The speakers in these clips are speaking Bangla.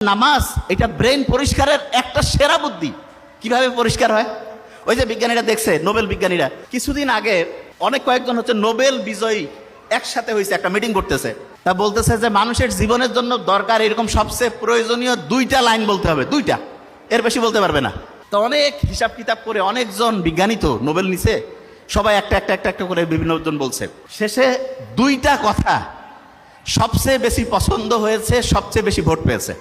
নামাজ এটা ব্রেন পরিষ্কারের একটা সেরা বুদ্ধি। কিভাবে পরিষ্কার হয়? ওই যে বিজ্ঞানীরা দেখছে, নোবেল বিজ্ঞানীরা কিছুদিন আগে কয়েকজন নোবেল বিজয়ী একসাথে হয়েছে, একটা মিটিং করতেছে। তা বলতেছে যে মানুষের জীবনের জন্য দরকার এরকম সবচেয়ে প্রয়োজনীয় 2টা লাইন বলতে হবে, 2টা, এর বেশি বলতে পারবে না। তো অনেক হিসাব কিতাব করে অনেকজন বিজ্ঞানী তো নোবেল নিছে, সবাই একটা করে বিভিন্ন জন বলছে। শেষে 2টা কথা সবচেয়ে বেশি পছন্দ হয়েছে, সবচেয়ে বেশি ভোট পেয়েছে।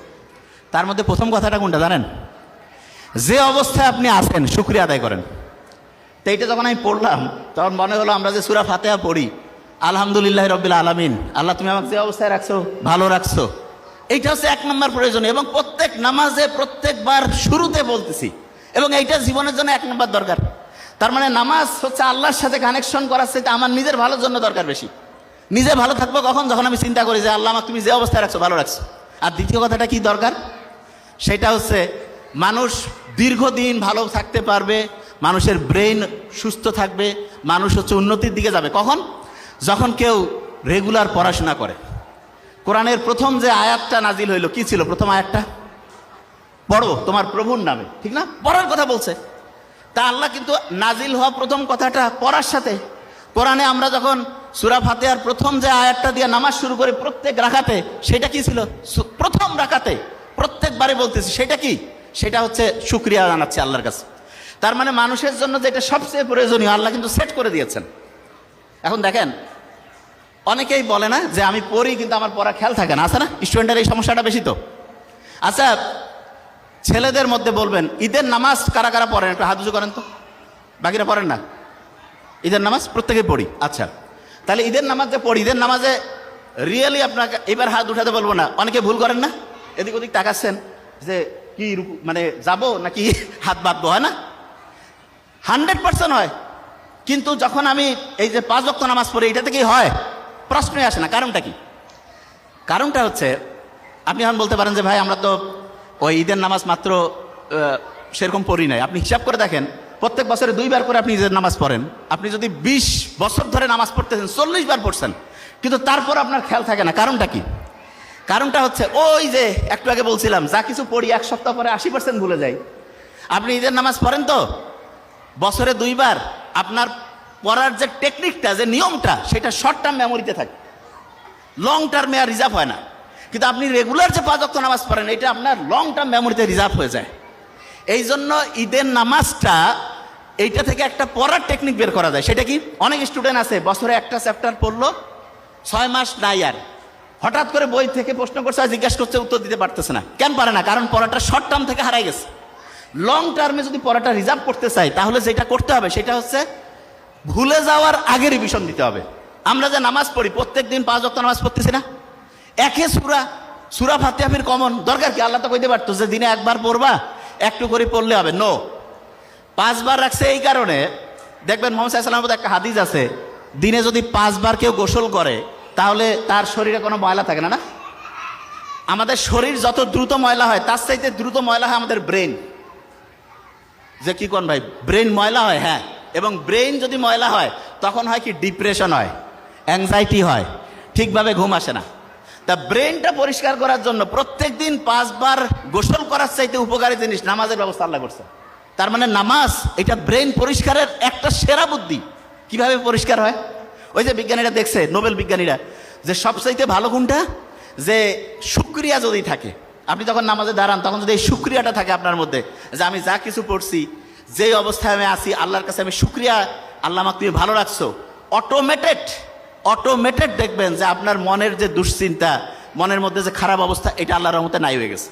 তার মধ্যে প্রথম কথাটা কোনটা জানেন? যে অবস্থায় আপনি আছেন শুকরিয়া আদায় করেন। তো এইটা যখন আমি পড়লাম তখন মনে হলো আমরা যে সূরা ফাতিহা পড়ি, আলহামদুলিল্লাহ রাব্বিল আলামিন, আল্লাহ তুমি আমাকে যে অবস্থায় রাখছো ভালো রাখছো, এইটা হচ্ছে 1 নম্বর প্রয়োজন এবং প্রত্যেক নামাজে প্রত্যেকবার শুরুতে বলতেছি, এবং এইটা জীবনের জন্য 1 নম্বর দরকার। তার মানে নামাজ হচ্ছে আল্লাহর সাথে কানেকশন করার চাইতে আমার নিজের ভালোর জন্য দরকার বেশি। নিজে ভালো থাকবো কখন? যখন আমি চিন্তা করি যে আল্লাহ আমাকে তুমি যে অবস্থায় রাখছো ভালো রাখছো। আর দ্বিতীয় কথাটা কি দরকার? সেটা হচ্ছে মানুষ দীর্ঘদিন ভালো থাকতে পারবে, মানুষের ব্রেন সুস্থ থাকবে, মানুষ উন্নতির দিকে যাবে কখন? যখন কেউ রেগুলার পড়াশোনা করে। কোরআনের প্রথম যে আয়াতটা নাজিল হইল, কি ছিল প্রথম আয়াতটা? পড়ো তোমার প্রভুর নামে, ঠিক না? পড়ার কথা বলছে। তা আল্লাহ কিন্তু নাজিল হওয়া প্রথম কথাটা পড়ার সাথে। কোরআনে আমরা যখন সূরা ফাতিহার প্রথম যে আয়াতটা দিয়ে নামাজ শুরু করি প্রত্যেক রাকাতে, সেটা কি ছিল? প্রথম রাকাতে প্রত্যেকবারে বলতেছি, সেটা কি? সেটা হচ্ছে শুকরিয়া জানাচ্ছি আল্লাহর কাছে। তার মানে মানুষের জন্য যেটা সবচেয়ে প্রয়োজনীয় আল্লাহ কিন্তু সেট করে দিয়েছেন। এখন দেখেন, অনেকেই বলে না যে আমি পড়ি কিন্তু আমার পড়া খেয়াল থাকে না, আছে না? স্টুডেন্টের এই সমস্যাটা বেশি তো। আচ্ছা, ছেলেদের মধ্যে বলবেন ঈদের নামাজ কারা কারা পড়েন? একটু হাত উঁচু করেন তো। বাকিরা পড়েন না? ঈদের নামাজ প্রত্যেকেই পড়ি। আচ্ছা, তাহলে ঈদের নামাজ যে পড়ি, ঈদের নামাজে রিয়েলি আপনাকে এবার হাত উঠাতে বলবো না, অনেকে ভুল করেন না? এদিক ওদিক তাকাচ্ছেন যে কি মানে যাবো নাকি হাত বাঁধবো, হয় না? 100% হয়। কিন্তু যখন আমি এই যে 5 ওয়াক্ত নামাজ পড়ি, এটা থেকেই হয়, প্রশ্নই আসে না। কারণটা কি? কারণটা হচ্ছে আপনি এখন বলতে পারেন যে ভাই আমরা তো ওই ঈদের নামাজ মাত্র সেরকম পড়ি নাই। আপনি হিসাব করে দেখেন, প্রত্যেক বছরে 2 বার করে আপনি ঈদের নামাজ পড়েন। আপনি যদি 20 বছর ধরে নামাজ পড়তেছেন, 40 বার পড়ছেন, কিন্তু তারপর আপনার খেয়াল থাকে না। কারণটা কি? কারণটা হচ্ছে ওই যে একটু আগে বলছিলাম, যা কিছু পড়ি 1 সপ্তাহ পরে 80% ভুলে যাই। আপনি ঈদের নামাজ পড়েন তো বছরে 2 বার, আপনার পড়ার যে টেকনিকটা, যে নিয়মটা, সেটা শর্ট টার্ম মেমোরিতে থাকে, লং টার্মে আর রিজার্ভ হয় না। কিন্তু আপনি রেগুলার যে 5 ওয়াক্ত নামাজ পড়েন, এটা আপনার লং টার্ম মেমোরিতে রিজার্ভ হয়ে যায়। এই জন্য ঈদের নামাজটা এইটা থেকে একটা পড়ার টেকনিক বের করা যায়। সেটা কি? অনেক স্টুডেন্ট আছে বছরে একটা চ্যাপ্টার পড়লো, 6 মাস নাই, আর হঠাৎ করে বই থেকে প্রশ্ন করছে, জিজ্ঞাসা করছে, উত্তর দিতে পারতেছে না। কেন পারে না? কারণ পড়াটা শর্ট টার্ম থেকে হারাই গেছে। লং টার্মে যদি পড়াটা রিজার্ভ করতে চাই, তাহলে যেটা করতে হবে সেটা হচ্ছে ভুলে যাওয়ার আগে রিভিশন দিতে হবে। আমরা যে নামাজ পড়ি প্রত্যেক দিন 5 ওয়াক্ত নামাজ পড়তেছি না, একে সূরা ফাতিহা ফির কমন দরকার কি? আল্লাহ তো কইতে পারতো যে দিনে 1 বার পড়বা, একটু করে পড়লে হবে। নো, 5 বার রাখছে এই কারণে। দেখবেন মুহাম্মদ সাল্লাল্লাহু আলাইহি ওয়াসাল্লামের একটা হাদিস আছে, দিনে যদি 5 বার কেউ গোসল করে তাহলে তার শরীরে কোনো ময়লা থাকে না। না, আমাদের শরীর যত দ্রুত ময়লা হয়, তার চাইতে দ্রুত ময়লা হয় আমাদের ব্রেন। যে কি কোন ভাই, ব্রেন ময়লা হয়? হ্যাঁ। এবং ব্রেন যদি ময়লা হয় তখন হয় কি? ডিপ্রেশন হয়, অ্যাংজাইটি হয়, ঠিকভাবে ঘুম আসে না। তা ব্রেনটা পরিষ্কার করার জন্য প্রত্যেক দিন 5 বার গোসল করার চাইতে উপকারী জিনিস নামাজের ব্যবস্থা আল্লাহ করছে। তার মানে নামাজ এটা ব্রেন পরিষ্কারের একটা সেরা বুদ্ধি। কিভাবে পরিষ্কার হয়? ওই যে বিজ্ঞানীরা দেখছে, নোবেল বিজ্ঞানীরা, যে সবচাইতে ভালো কোনটা? যে শুকরিয়া যদি থাকে, আপনি যখন নামাজে দাঁড়ান তখন যদি এই শুকরিয়াটা থাকে আপনার মধ্যে, যে আমি যা কিছু পড়ছি, যেই অবস্থায় আমি আছি, আল্লাহর কাছে আমি শুকরিয়া, আল্লাহ আমাকে তুমি ভালো রাখছো, অটোমেটেড দেখবেন যে আপনার মনের যে দুশ্চিন্তা, মনের মধ্যে যে খারাপ অবস্থা, এটা আল্লাহর রহমতে নাই হয়ে গেছে।